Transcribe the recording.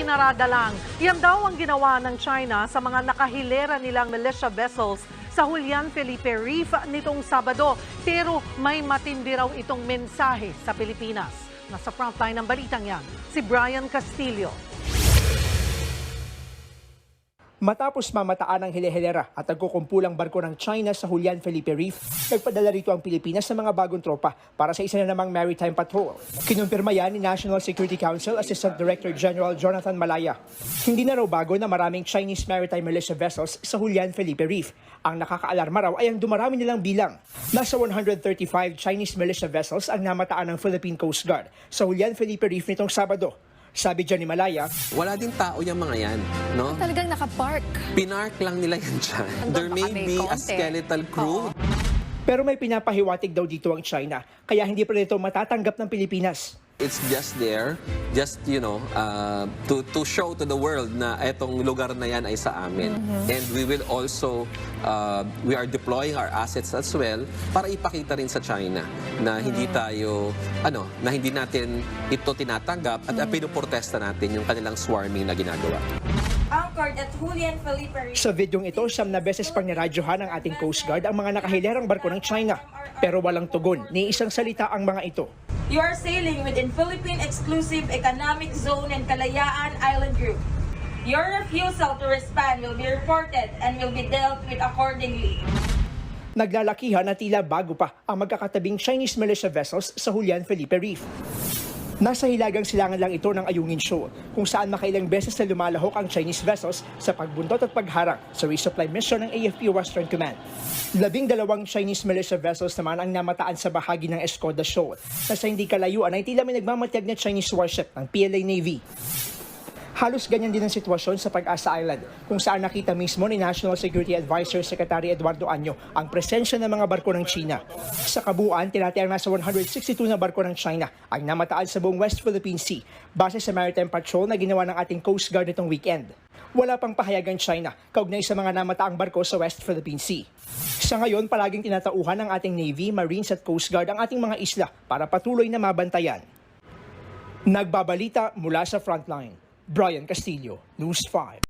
narada lang. Yan daw ang ginawa ng China sa mga nakahilera nilang militia vessels sa Julian Felipe Reef nitong Sabado. Pero may matindi raw itong mensahe sa Pilipinas. Nasa frontline ng balitang yan, si Brian Castillo. Matapos mamataan ng hilera at nagkukumpulang barko ng China sa Julian Felipe Reef, nagpadala rito ang Pilipinas sa mga bagong tropa para sa isa na namang maritime patrol. Kinumpirma yan ni National Security Council Assistant Director General Jonathan Malaya. Hindi na raw bago na maraming Chinese maritime militia vessels sa Julian Felipe Reef. Ang nakakaalarma raw ay ang dumarami nilang bilang. Nasa 135 Chinese militia vessels ang namataan ng Philippine Coast Guard sa Julian Felipe Reef nitong Sabado. Sabi dyan ni Malaya, wala din tao yung mga yan, no? Talagang nakapark. Pinark lang nila yan dyan. There may be a skeletal crew. pero may pinapahiwatig daw dito ang China, kaya hindi pa ito matatanggap ng Pilipinas. It's just there, just, to show to the world na etong lugar na yan ay sa amin. And we will also, we are deploying our assets as well para ipakita rin sa China na hindi tayo, na hindi natin ito tinatanggap at pinuprotesta natin yung kanilang swarming na ginagawa. Anchored at Julian Felipe Reef. Sa videong ito, 7 na beses pang niradyohan ng ating Coast Guard ang mga nakahilerang barko ng China. Pero walang tugon, ni isang salita ang mga ito. You are sailing within Philippine Exclusive Economic Zone and Kalayaan Island Group. Your refusal to respond will be reported and will be dealt with accordingly. Naglalakihan na tila bago pa ang magkakatabing Chinese militia vessels sa Julian Felipe Reef. Nasa hilagang silangan lang ito ng Ayungin Shoal, kung saan makailang beses na lumalahok ang Chinese vessels sa pagbuntot at pagharang sa resupply mission ng AFP Western Command. 12 Chinese militia vessels naman ang namataan sa bahagi ng Escoda Shoal, na sa hindi kalayuan ay tila may nagmamatiyag na Chinese warship ng PLA Navy. Halos ganyan din ang sitwasyon sa Pag-asa Island, kung saan nakita mismo ni National Security Advisor Secretary Eduardo Anyo ang presensya ng mga barko ng China. Sa kabuuan, tinatayang nasa 162 na barko ng China ang namataan sa buong West Philippine Sea, base sa maritime patrol na ginawa ng ating Coast Guard nitong weekend. Wala pang pahayag ang China kaugnay sa mga namataang barko sa West Philippine Sea. Sa ngayon, palaging tinatauhan ng ating Navy, Marines at Coast Guard ang ating mga isla para patuloy na mabantayan. Nagbabalita mula sa frontline, Brian Castillo, News 5.